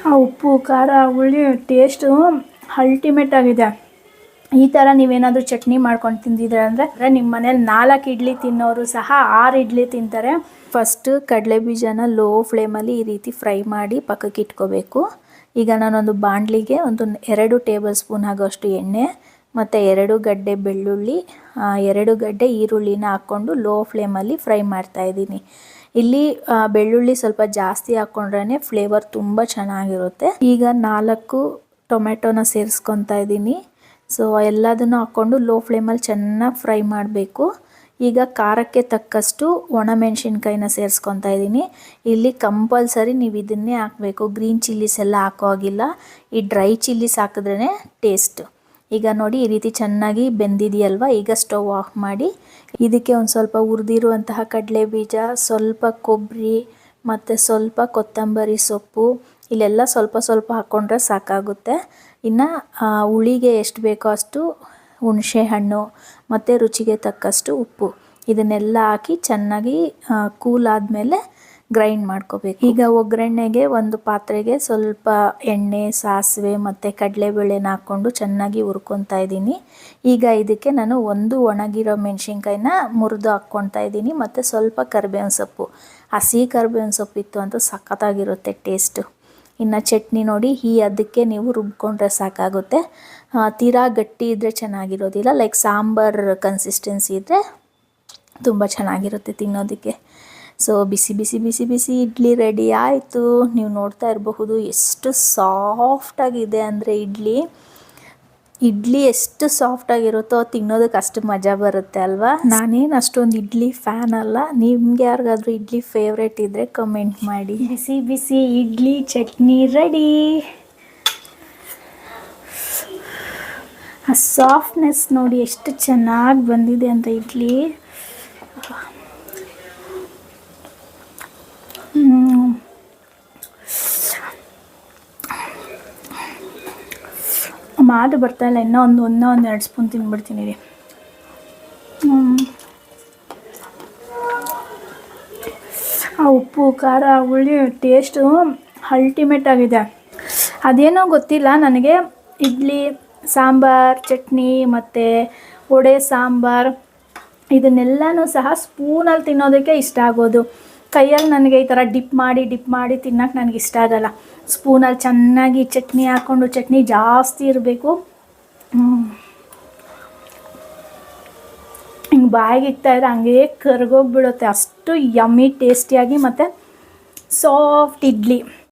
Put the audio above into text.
ಆ ಉಪ್ಪು ಖಾರ ಹುಳಿ ಟೇಸ್ಟು ಅಲ್ಟಿಮೇಟ್ ಆಗಿದೆ. ಈ ಥರ ನೀವೇನಾದರೂ ಚಟ್ನಿ ಮಾಡ್ಕೊಂಡು ತಿಂದಿದ್ರೆ ಅಂದರೆ ನಿಮ್ಮ ಮನೇಲಿ 4 ಇಡ್ಲಿ ತಿನ್ನೋರು ಸಹ 6 ಇಡ್ಲಿ ತಿಂತಾರೆ. ಫಸ್ಟು ಕಡಲೆ ಬೀಜನ ಲೋ ಫ್ಲೇಮಲ್ಲಿ ಈ ರೀತಿ ಫ್ರೈ ಮಾಡಿ ಪಕ್ಕಕ್ಕೆ ಇಟ್ಕೋಬೇಕು. ಈಗ ನಾನೊಂದು ಬಾಣಲಿಗೆ 2 ಟೇಬಲ್ ಸ್ಪೂನ್ ಆಗೋಷ್ಟು ಎಣ್ಣೆ ಮತ್ತು 2 ಗಡ್ಡೆ ಬೆಳ್ಳುಳ್ಳಿ, 2 ಗಡ್ಡೆ ಈರುಳ್ಳಿನ ಹಾಕ್ಕೊಂಡು ಲೋ ಫ್ಲೇಮಲ್ಲಿ ಫ್ರೈ ಮಾಡ್ತಾಯಿದ್ದೀನಿ. ಇಲ್ಲಿ ಬೆಳ್ಳುಳ್ಳಿ ಸ್ವಲ್ಪ ಜಾಸ್ತಿ ಹಾಕ್ಕೊಂಡ್ರೆ ಫ್ಲೇವರ್ ತುಂಬ ಚೆನ್ನಾಗಿರುತ್ತೆ. ಈಗ 4 ಟೊಮೆಟೊನ ಸೇರಿಸ್ಕೊತಾ ಇದ್ದೀನಿ. ಸೊ ಎಲ್ಲದನ್ನು ಹಾಕ್ಕೊಂಡು ಲೋ ಫ್ಲೇಮಲ್ಲಿ ಚೆನ್ನಾಗಿ ಫ್ರೈ ಮಾಡಬೇಕು. ಈಗ ಖಾರಕ್ಕೆ ತಕ್ಕಷ್ಟು ಒಣಮೆಣಸಿನ್ಕಾಯಿನ ಸೇರಿಸ್ಕೊತಾ ಇದ್ದೀನಿ. ಇಲ್ಲಿ ಕಂಪಲ್ಸರಿ ನೀವು ಇದನ್ನೇ ಹಾಕಬೇಕು, ಗ್ರೀನ್ ಚಿಲ್ಲೀಸ್ ಎಲ್ಲ ಹಾಕೋ ಹಾಗಿಲ್ಲ. ಈ ಡ್ರೈ ಚಿಲ್ಲೀಸ್ ಹಾಕಿದ್ರೇ ಟೇಸ್ಟು. ಈಗ ನೋಡಿ ಈ ರೀತಿ ಚೆನ್ನಾಗಿ ಬೆಂದಿದೆಯಲ್ವ. ಈಗ ಸ್ಟವ್ ಆಫ್ ಮಾಡಿ ಇದಕ್ಕೆ ಒಂದು ಸ್ವಲ್ಪ ಹುರಿದಿರುವಂತಹ ಕಡಲೆ ಬೀಜ, ಸ್ವಲ್ಪ ಕೊಬ್ಬರಿ ಮತ್ತು ಸ್ವಲ್ಪ ಕೊತ್ತಂಬರಿ ಸೊಪ್ಪು ಇಲ್ಲೆಲ್ಲ ಸ್ವಲ್ಪ ಸ್ವಲ್ಪ ಹಾಕ್ಕೊಂಡ್ರೆ ಸಾಕಾಗುತ್ತೆ. ಇನ್ನು ಹುಳಿಗೆ ಎಷ್ಟು ಬೇಕೋ ಅಷ್ಟು ಹುಣಸೆ ಹಣ್ಣು ಮತ್ತು ರುಚಿಗೆ ತಕ್ಕಷ್ಟು ಉಪ್ಪು ಇದನ್ನೆಲ್ಲ ಹಾಕಿ ಚೆನ್ನಾಗಿ ಕೂಲ್ ಆದಮೇಲೆ ಗ್ರೈಂಡ್ ಮಾಡ್ಕೋಬೇಕು. ಈಗ ಒಗ್ಗರಣೆಗೆ ಒಂದು ಪಾತ್ರೆಗೆ ಸ್ವಲ್ಪ ಎಣ್ಣೆ, ಸಾಸಿವೆ ಮತ್ತು ಕಡಲೆಬೇಳೆನ ಹಾಕ್ಕೊಂಡು ಚೆನ್ನಾಗಿ ಹುರ್ಕೊತಾ ಇದ್ದೀನಿ. ಈಗ ಇದಕ್ಕೆ ನಾನು 1 ಒಣಗಿರೋ ಮೆಣಸಿನ್ಕಾಯಿನ ಮುರಿದು ಹಾಕ್ಕೊತಾ ಇದ್ದೀನಿ ಮತ್ತು ಸ್ವಲ್ಪ ಕರಿಬೇವಿನ ಸೊಪ್ಪು. ಹಸಿ ಕರಿಬೇವಿನ ಸೊಪ್ಪಿತ್ತು ಅಂತೂ ಸಖತ್ತಾಗಿರುತ್ತೆ ಟೇಸ್ಟು. ಇನ್ನು ಚಟ್ನಿ ನೋಡಿ ಅದಕ್ಕೆ ನೀವು ರುಬ್ಕೊಂಡ್ರೆ ಸಾಕಾಗುತ್ತೆ. ತೀರಾ ಗಟ್ಟಿ ಇದ್ದರೆ ಚೆನ್ನಾಗಿರೋದಿಲ್ಲ, ಲೈಕ್ ಸಾಂಬಾರ್ ಕನ್ಸಿಸ್ಟೆನ್ಸಿ ಇದ್ದರೆ ತುಂಬ ಚೆನ್ನಾಗಿರುತ್ತೆ ತಿನ್ನೋದಕ್ಕೆ. ಸೊ ಬಿಸಿ ಬಿಸಿ ಬಿಸಿ ಬಿಸಿ ಇಡ್ಲಿ ರೆಡಿ ಆಯಿತು. ನೀವು ನೋಡ್ತಾ ಇರಬಹುದು ಎಷ್ಟು ಸಾಫ್ಟಾಗಿದೆ ಅಂದರೆ ಇಡ್ಲಿ ಎಷ್ಟು ಸಾಫ್ಟಾಗಿರುತ್ತೋ ತಿನ್ನೋದಕ್ಕೆ ಅಷ್ಟು ಮಜಾ ಬರುತ್ತೆ ಅಲ್ವಾ. ನಾನೇನು ಅಷ್ಟೊಂದು ಇಡ್ಲಿ ಫ್ಯಾನ್ ಅಲ್ಲ. ನಿಮ್ಗೆ ಯಾರಿಗಾದ್ರೂ ಇಡ್ಲಿ ಫೇವ್ರೇಟ್ ಇದ್ದರೆ ಕಮೆಂಟ್ ಮಾಡಿ. ಬಿಸಿ ಬಿಸಿ ಇಡ್ಲಿ ಚಟ್ನಿ ರೆಡಿ. ಆ ಸಾಫ್ಟ್ನೆಸ್ ನೋಡಿ ಎಷ್ಟು ಚೆನ್ನಾಗಿ ಬಂದಿದೆ ಅಂತ ಇಡ್ಲಿ. ಮಾತು ಬರ್ತಾಯಿಲ್ಲ, ಇನ್ನೂ ಒಂದು 2 ಸ್ಪೂನ್ ತಿಂದ್ಬಿಡ್ತೀನಿ ರೀ. ಆ ಉಪ್ಪು ಖಾರ ಹುಳಿ ಟೇಸ್ಟು ಅಲ್ಟಿಮೇಟ್ ಆಗಿದೆ. ಅದೇನೋ ಗೊತ್ತಿಲ್ಲ ನನಗೆ, ಇಡ್ಲಿ ಸಾಂಬಾರ್ ಚಟ್ನಿ ಮತ್ತು ವಡೆ ಸಾಂಬಾರ್ ಇದನ್ನೆಲ್ಲನೂ ಸಹ ಸ್ಪೂನಲ್ಲಿ ತಿನ್ನೋದಕ್ಕೆ ಇಷ್ಟ ಆಗೋದು. ಕೈಯಲ್ಲಿ ನನಗೆ ಈ ಥರ ಡಿಪ್ ಮಾಡಿ ತಿನ್ನೋಕ್ಕೆ ನನಗೆ ಇಷ್ಟ ಆಗಲ್ಲ. ಸ್ಪೂನಲ್ಲಿ ಚೆನ್ನಾಗಿ ಚಟ್ನಿ ಹಾಕ್ಕೊಂಡು, ಚಟ್ನಿ ಜಾಸ್ತಿ ಇರಬೇಕು. ಹಿಂಗೆ ಬಾಯಿಗೆ ಇಕ್ತಾಯಿದ್ರೆ ಹಂಗೇ ಕರ್ಗೋಗ್ಬಿಡುತ್ತೆ, ಅಷ್ಟು ಯಮ್ಮಿ ಟೇಸ್ಟಿಯಾಗಿ ಮತ್ತು ಸಾಫ್ಟ್ ಇಡ್ಲಿ.